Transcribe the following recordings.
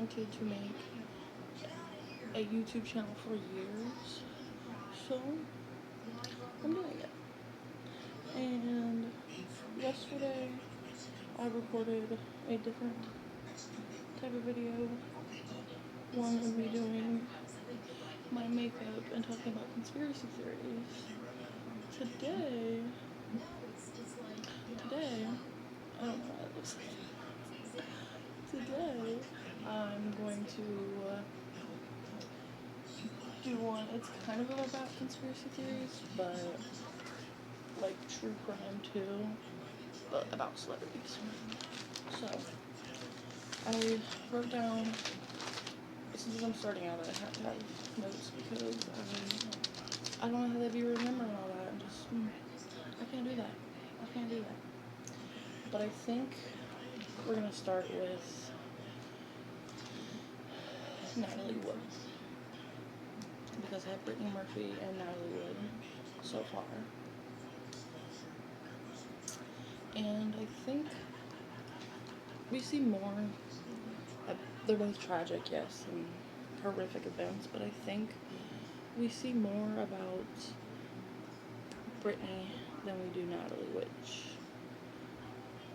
wanted to make a YouTube channel for years, so I'm doing it. And yesterday I recorded a different type of video, one of me doing my makeup and talking about conspiracy theories. Today, I don't know what it looks like. Today, I'm going to do one. It's kind of about conspiracy theories, but like true crime too, but about celebrities. So, I wrote down, since I'm starting out, I have to have notes because I don't know how they'd be remembering all that, and just, I can't do that. But I think we're going to start with Natalie Wood, because I have Brittany Murphy and Natalie Wood so far. And I think we see more, they're both tragic, yes, and horrific events, but I think we see more about Brittany than we do Natalie, which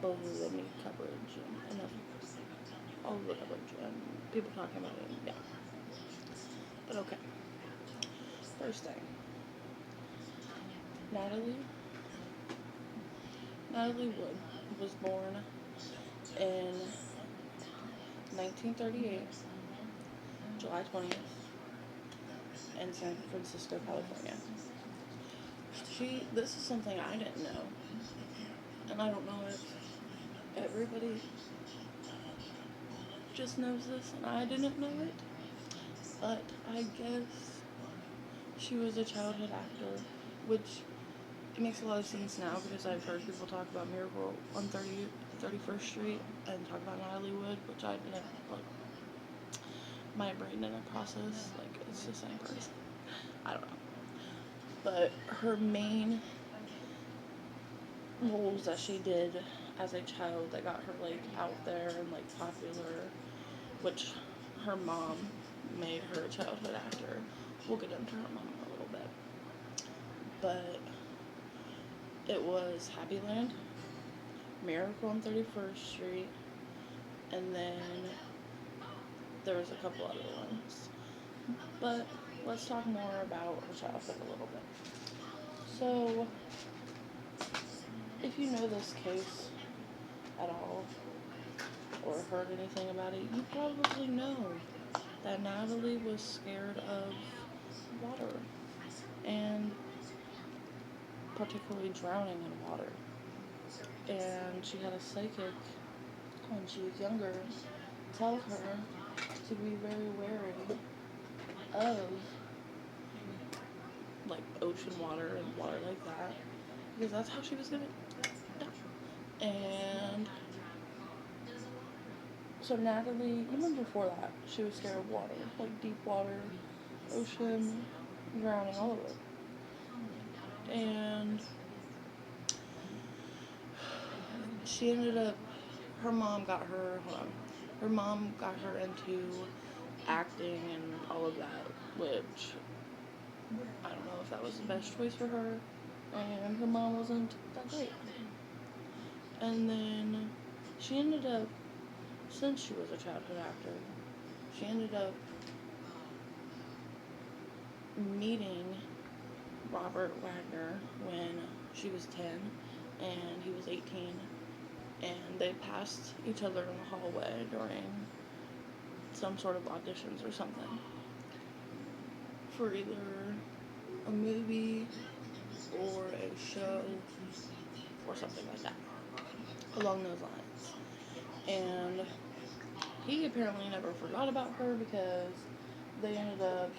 both of them need coverage and enough, all of the coverage and people talking about it, yeah. But okay. First thing, Natalie Wood was born in 1938, July 20th, in San Francisco, California. This is something I didn't know, and I don't know if everybody just knows this and I didn't know it, but I guess she was a childhood actor, which it makes a lot of sense now because I've heard people talk about Miracle on 31st Street and talk about Natalie Wood, which I didn't, like, my brain didn't process, like, it's the same person. I don't know. But her main roles that she did as a child that got her, like, out there and, like, popular, which her mom made her a childhood actor. We'll get into her mom in a little bit. But it was Happy Land, Miracle on 31st Street, and then there was a couple other ones. But let's talk more about her childhood a little bit. So, if you know this case at all, or heard anything about it, you probably know that Natalie was scared of water, and particularly drowning in water. And she had a psychic, when she was younger, tell her to be very wary of, like, ocean water and water like that, because that's how she was gonna die. And so Natalie, even before that, she was scared of water, like deep water, ocean, drowning, all of it. And she ended up, her mom got her into acting and all of that, which I don't know if that was the best choice for her, and her mom wasn't that great. And then she ended up, since she was a childhood actor, she ended up meeting Robert Wagner when she was 10 and he was 18, and they passed each other in the hallway during some sort of auditions or something for either a movie or a show or something like that, along those lines. And he apparently never forgot about her because they ended up,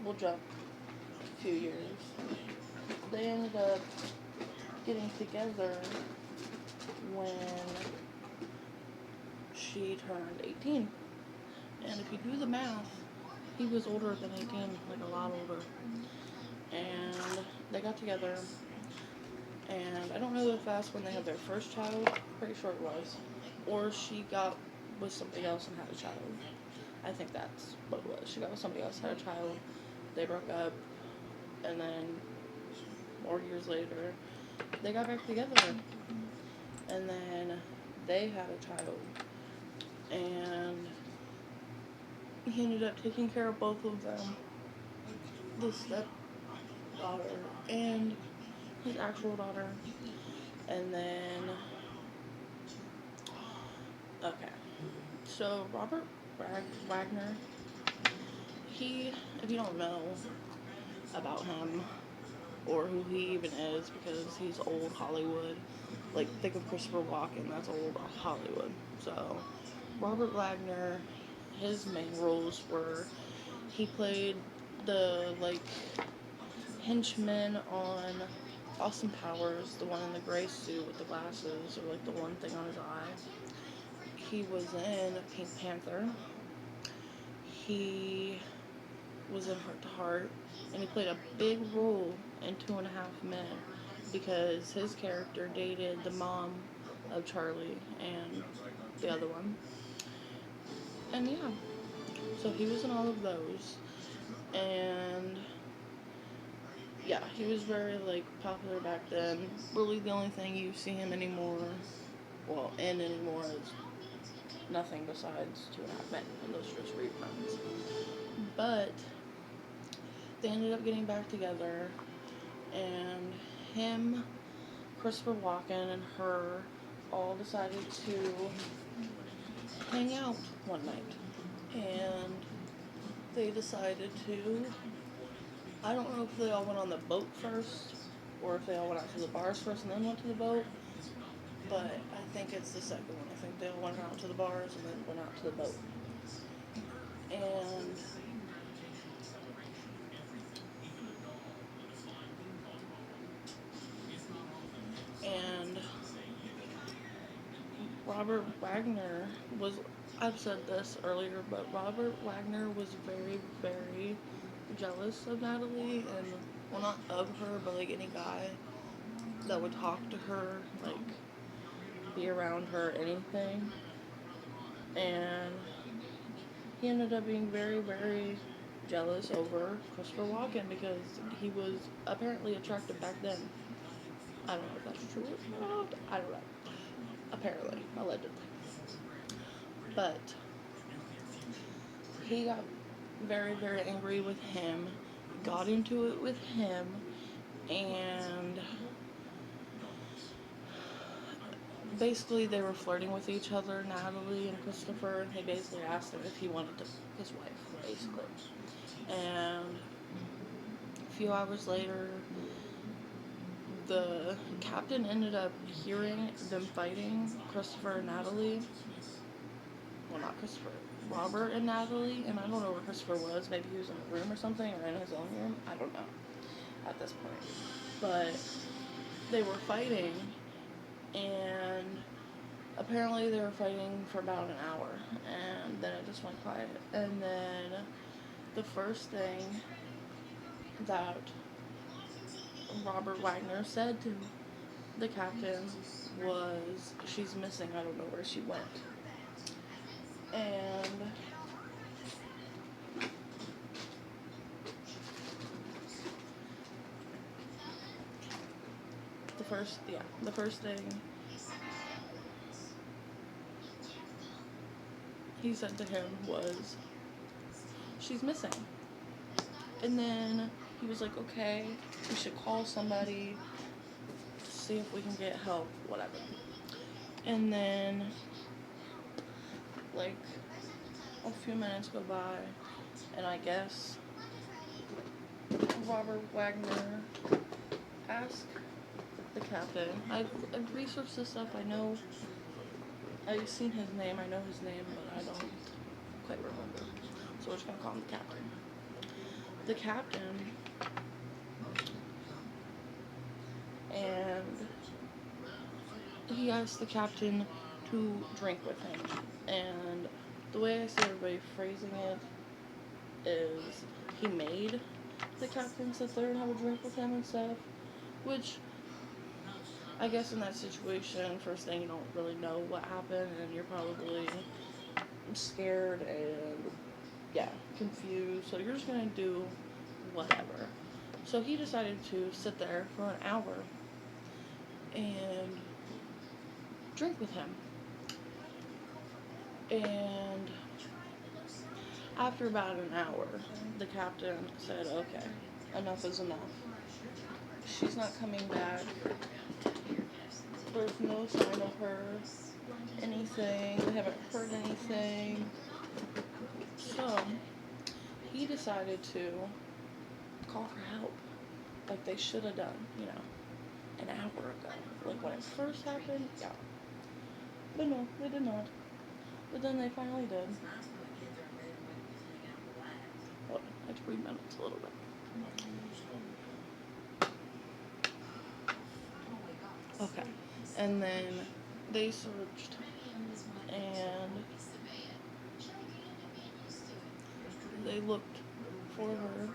we'll jump a few years, they ended up getting together when she turned 18. And if you do the math, he was older than 18, like a lot older. And they got together, and I don't know if that's when they had their first child, pretty sure it was, or she got with somebody else and had a child. I think that's what it was. She got with somebody else, had a child. They broke up, and then 4 years later, they got back together. And then they had a child. And he ended up taking care of both of them. The stepdaughter and his actual daughter. And then, okay. So, Robert Wagner, if you don't know about him, or who he even is, because he's old Hollywood. Like, think of Christopher Walken, that's old Hollywood. So, Robert Wagner, his main roles were, he played the, henchman on Austin Powers, the one in the gray suit with the glasses, or, the one thing on his eye. He was in Pink Panther. He was in Heart to Heart, and he played a big role in 2.5 Men because his character dated the mom of Charlie and the other one. And yeah, so he was in all of those, and yeah, he was very popular back then. Really, the only thing you see him anymore is nothing besides 2.5 Men, and those are just reruns. But they ended up getting back together, and him, Christopher Walken, and her all decided to hang out one night. And they decided to, I don't know if they all went on the boat first, or if they all went out to the bars first and then went to the boat, but I think it's the second one. I think they all went out to the bars and then went out to the boat. And Robert Wagner was, I've said this earlier, but Robert Wagner was very, very jealous of Natalie, and, well, not of her, but, any guy that would talk to her, be around her, anything. And he ended up being very, very jealous over Christopher Walken because he was apparently attractive back then. I don't know if that's true or not. I don't know. Apparently. Allegedly. But he got very, very angry with him, got into it with him, and basically they were flirting with each other, Natalie and Christopher, and he basically asked him if he wanted his wife, basically. And a few hours later, the captain ended up hearing them fighting, Christopher and Natalie. Well, not Christopher. Robert and Natalie, and I don't know where Christopher was. Maybe he was in a room or something, or in his own room. I don't know at this point. But they were fighting, and apparently they were fighting for about an hour, and then it just went quiet. And then the first thing that Robert Wagner said to the captain was, "She's missing, I don't know where she went." And the first thing he said to him was, "She's missing." And then he was like, "Okay, we should call somebody to see if we can get help, whatever." And then a few minutes go by, and I guess Robert Wagner asked the captain. I've researched this stuff. I know, I've seen his name. I know his name, but I don't quite remember. So we're just gonna call him the captain. The captain, and he asked the captain to drink with him. And the way I see everybody phrasing it is he made the captain sit there and have a drink with him and stuff, which I guess in that situation, first thing, you don't really know what happened, and you're probably scared and, yeah, confused. So you're just going to do whatever. So he decided to sit there for an hour and drink with him. And after about an hour, the captain said, okay, enough is enough. She's not coming back. There's no sign of her, anything. They haven't heard anything. So, he decided to call for help, like they should have done, an hour ago. Like when it first happened, yeah. But no, they did not. But then they finally did. Well, like 3 minutes, a little bit. Okay. And then they searched and they looked for her.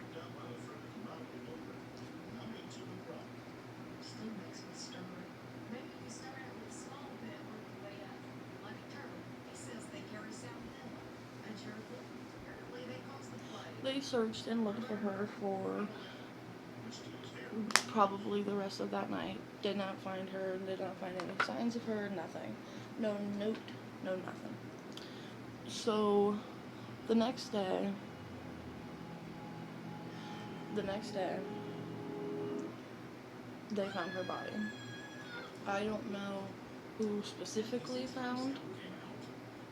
They searched and looked for her for probably the rest of that night. Did not find her, did not find any signs of her, nothing. No note, no nothing. So, the next day, they found her body. I don't know who specifically found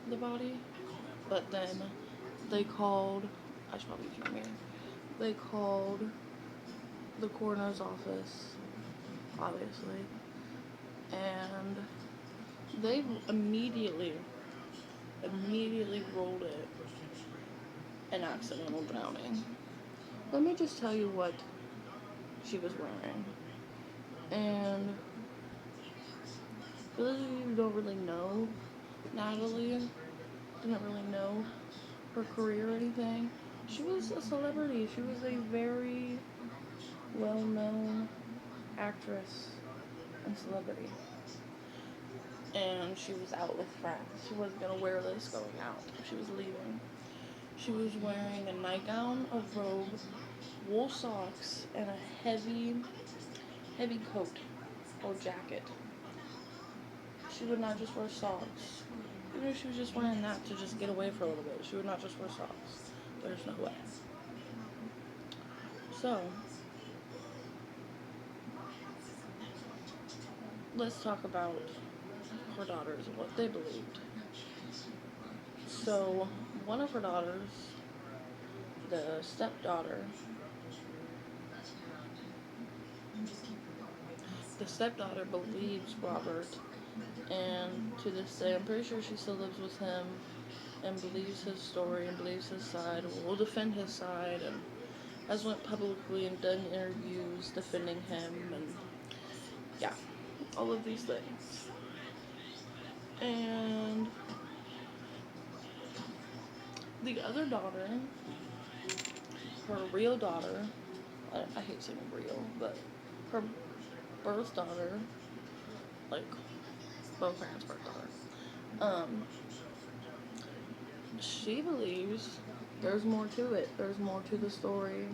the body, but then they called, I should probably come here, they called the coroner's office, obviously, and they immediately ruled it an accidental drowning. Let me just tell you what she was wearing. And for those of you who don't really know Natalie, didn't really know her career or anything, she was a celebrity. She was a very well-known actress and celebrity. And she was out with friends. She wasn't going to wear this going out. She was leaving. She was wearing a nightgown, a robe, wool socks, and a heavy coat or jacket. She would not just wear socks. Even if she was just wearing that to just get away for a little bit, she would not just wear socks. There's no way. So, let's talk about her daughters and what they believed. So, one of her daughters, the stepdaughter believes Robert, and to this day, I'm pretty sure she still lives with him and believes his story and believes his side, will defend his side, and has went publicly and done interviews defending him, and yeah, all of these things. And the other daughter, her real daughter, I hate saying real, but her birth daughter, like both parents' birth daughter, she believes there's more to it. There's more to the story.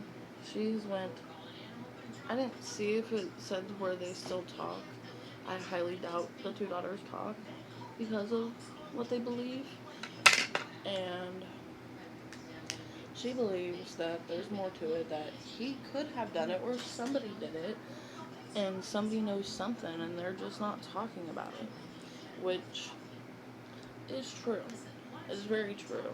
I didn't see if it said where they still talk. I highly doubt the two daughters talk because of what they believe. And she believes that there's more to it, that he could have done it or somebody did it and somebody knows something and they're just not talking about it, which is true. It's very true.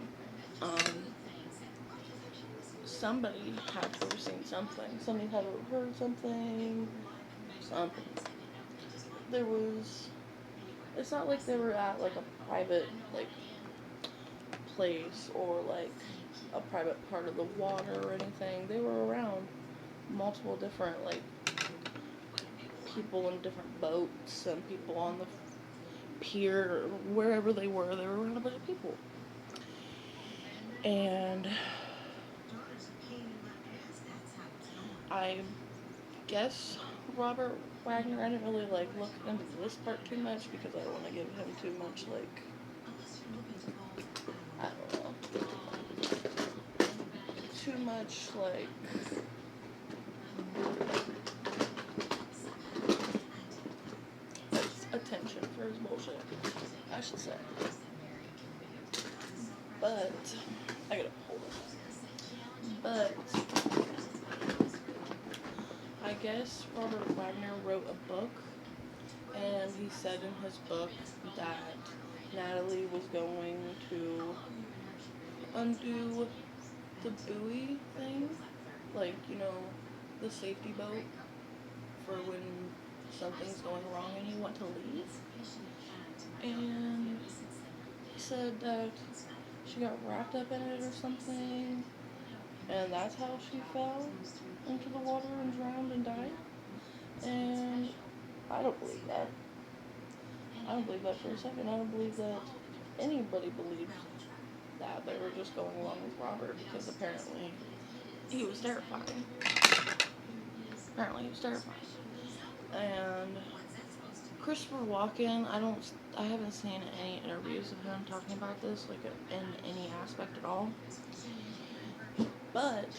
Somebody had to have seen something. Somebody had to have heard something. It's not like they were at like a private place or like a private part of the water or anything. They were around multiple different people in different boats and people on the pier or wherever they were around a bunch of people. And I guess Robert Wagner, I didn't really look into this part too much because I don't want to give him too much much, like, attention for his bullshit, I should say. But, I gotta hold it. But, I guess Robert Wagner wrote a book, and he said in his book that Natalie was going to undo the buoy thing, like, you know, the safety boat for when something's going wrong and you want to leave. And he said that she got wrapped up in it or something, and that's how she fell into the water and drowned and died. And I don't believe that. I don't believe that for a second. I don't believe that anybody believes that. They were just going along with Robert because apparently he was terrifying. And Christopher Walken, I haven't seen any interviews of him talking about this, like, in any aspect at all. But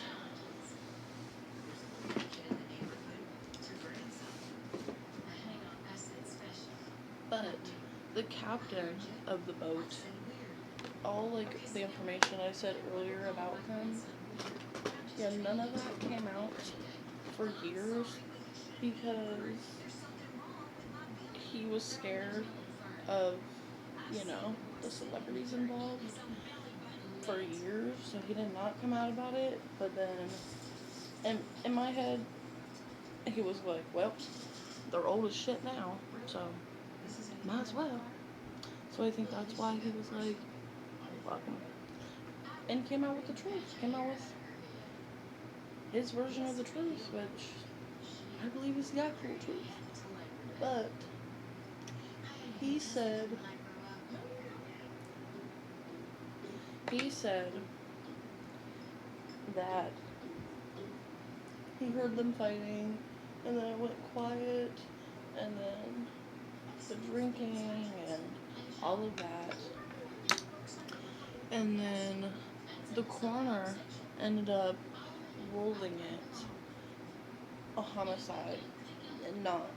the captain of the boat, all, like, the information I said earlier about him, yeah, none of that came out for years because he was scared of, you know, the celebrities involved for years, so he did not come out about it. But then, in my head, he was like, well, they're old as shit now, so might as well. So I think that's why he was like, fuck him. And came out with the truth. Came out with his version of the truth, which I believe is the actual truth. But he said that he heard them fighting, and then it went quiet, and then the drinking and all of that. And then the coroner ended up ruling it a homicide and not.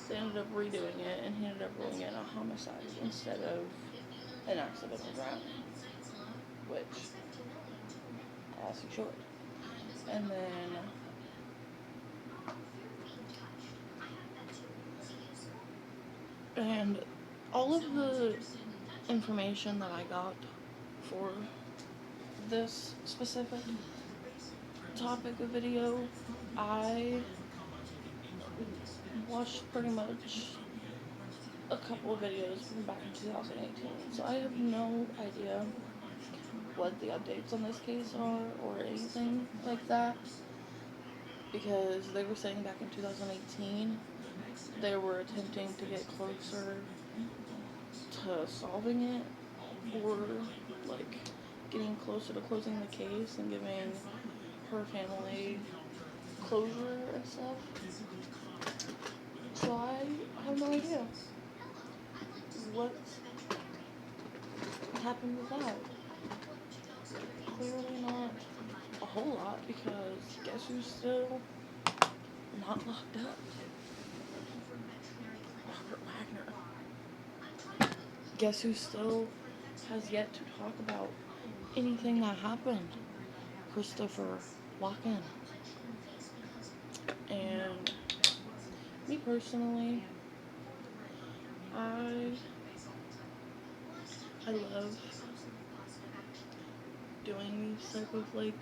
They ended up redoing it, and he ended up ruling it a homicide instead of an accidental drowning, which, as he should. And then and all of the information that I got for this specific topic of video, I watched pretty much a couple of videos from back in 2018, so I have no idea what the updates on this case are or anything like that, because they were saying back in 2018 they were attempting to get closer to solving it, or like getting closer to closing the case and giving her family closure and stuff. So I have no idea what happened with that. Clearly not a whole lot, because guess who's still not locked up? Robert Wagner. Guess who still has yet to talk about anything that happened? Christopher Walken. And me personally, I love doing these type of, like,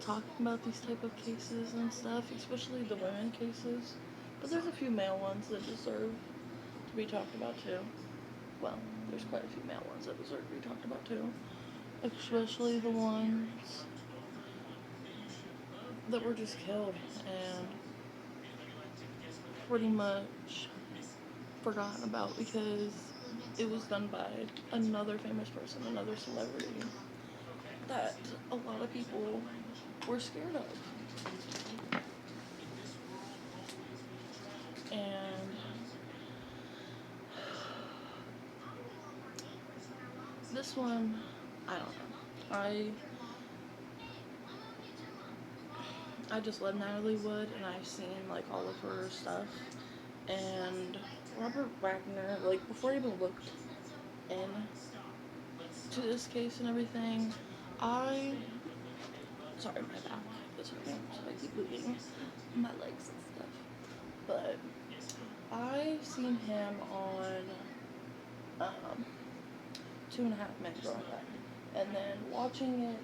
talking about these type of cases and stuff, especially the women cases. But there's a few male ones that deserve to be talked about too. Well, there's quite a few male ones that deserve to be talked about too. Especially the ones that were just killed and pretty much forgotten about because it was done by another famous person, another celebrity that a lot of people were scared of. And this one, I don't know. I just love Natalie Wood, and I've seen like all of her stuff. And Robert Wagner, like before I even looked in to this case and everything, I sorry my back is hurting, so I keep moving my legs and stuff. But I seen him on 2.5 Men growing up, and then watching it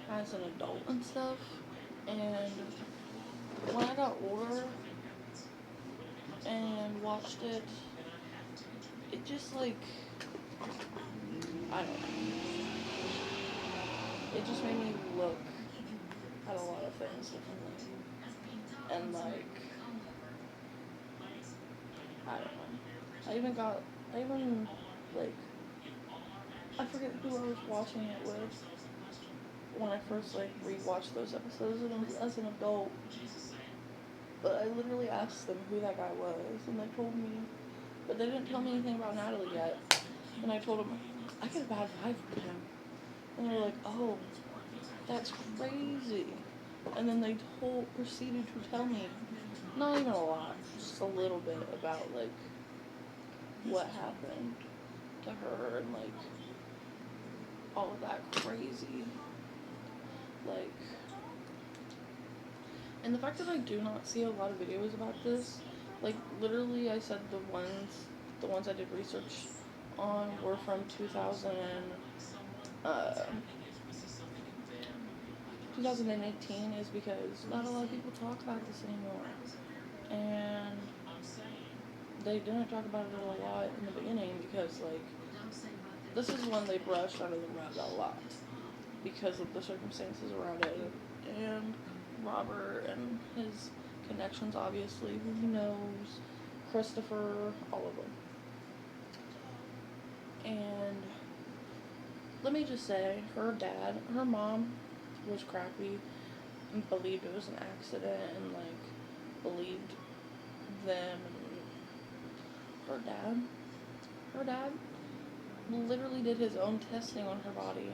as an adult and stuff. And when I got older and watched it, it just like, I don't know, it just made me look at a lot of things differently. And like, I don't know. I even like, I forget who I was watching it with when I first like rewatched those episodes, and it was as an adult. But I literally asked them who that guy was, and they told me. But they didn't tell me anything about Natalie yet. And I told them, I get a bad vibe from him. And they were like, oh, that's crazy. And then they proceeded to tell me, not even a lot, just a little bit about like what happened to her and like all of that crazy. Like, and the fact that I do not see a lot of videos about this, like literally I said the ones I did research on were from 2018, is because not a lot of people talk about this anymore. And they didn't talk about it a lot in the beginning because like, this is one they brushed under the rug a lot because of the circumstances around it, and Robert and his connections, obviously, who he knows, Christopher, all of them. And let me just say, her mom was crappy and believed it was an accident and like believed them. And her dad literally did his own testing on her body.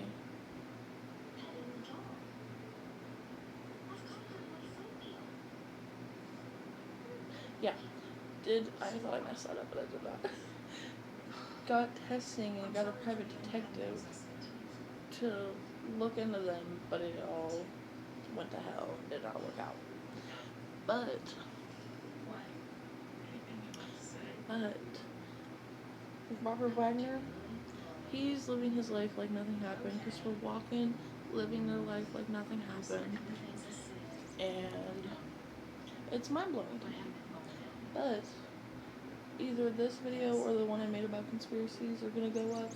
Yeah, I thought I messed that up, but I did not. Got testing and got a private detective to look into them, but it all went to hell. It did not work out. But Robert Wagner, he's living his life like nothing happened. Christopher Walken living their life like nothing happened. And it's mind-blowing to me. But either this video or the one I made about conspiracies are going to go up.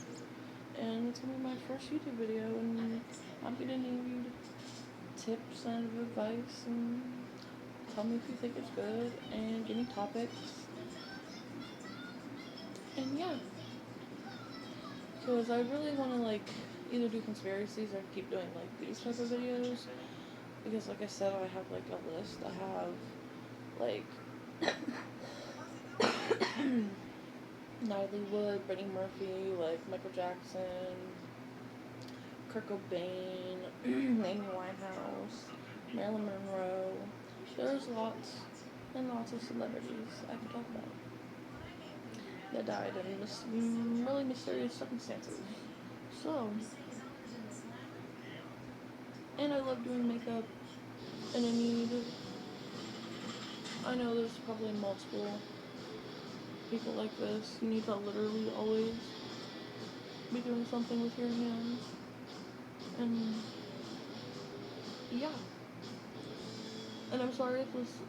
And it's going to be my first YouTube video. And I'm going to need tips and advice. And tell me if you think it's good. And give me topics. And yeah. Because I really want to like either do conspiracies or keep doing like these type of videos. Because like I said, I have like a list. I have like Natalie Wood, Brittany Murphy, like Michael Jackson, Kurt Cobain, Amy Winehouse, Marilyn Monroe. There's lots and lots of celebrities I can talk about that died in really mysterious circumstances. So, and I love doing makeup, and I know there's probably multiple people like this. You need to literally always be doing something with your hands. And yeah. And I'm sorry if this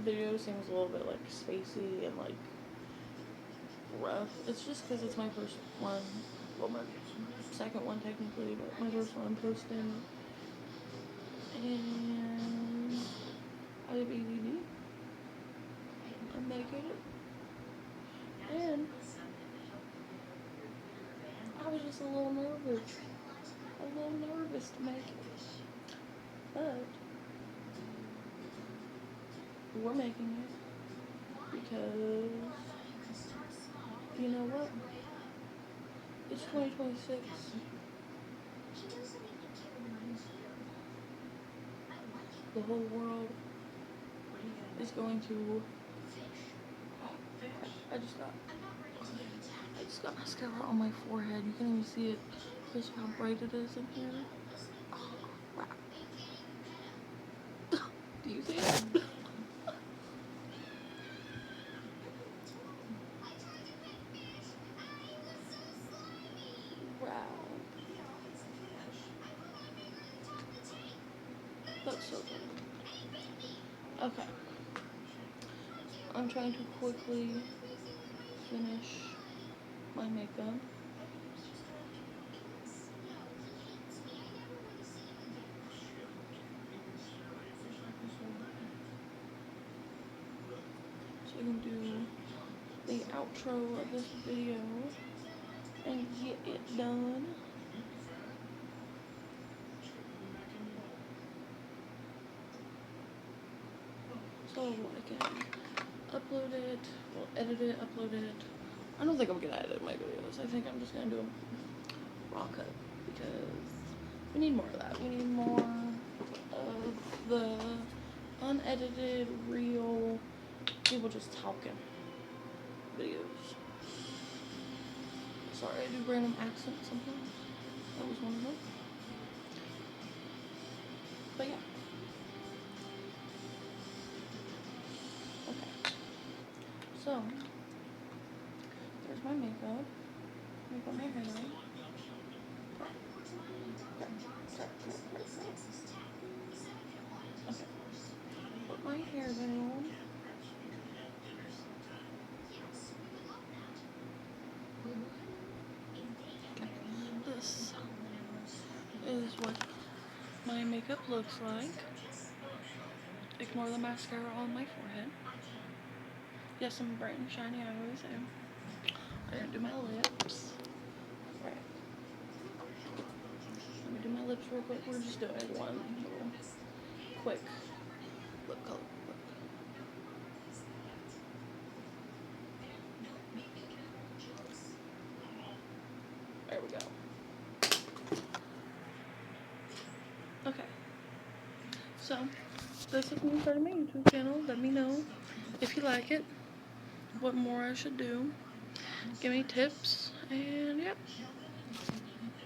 video seems a little bit like spacey and like rough. It's just because it's my first one. Well, my second one technically, but my first one I'm posting. And I have ADD. I'm medicated. And I was just a little nervous to make it. But we're making it because, you know what? It's 2026. the whole world is going to. I just got mascara on my forehead. You can even see it. This how bright it is in here. Oh, crap. Do you see it? Wow. That's so funny. Okay. I'm trying to quickly finish my makeup. So I can do the outro of this video and get it done. So I can upload it, well, edit it, upload it. I don't think I'm gonna edit my videos. I think I'm just gonna do a raw cut because we need more of that. We need more of the unedited, real, people just talking videos. Sorry, I do random accents sometimes. That was one of them. But yeah. Okay. So, there's my makeup. Let me put my hair on. Okay. Put my hair down. Okay. This is what my makeup looks like. Ignore the mascara on my forehead. Yes, I'm bright and shiny, I always am. I'm gonna do my lips. Right. Let me do my lips real quick. We're just doing one little quick lip color. There we go. Okay. So, this is me starting my YouTube channel. Let me know if you like it, what more I should do. Give me tips, and yep.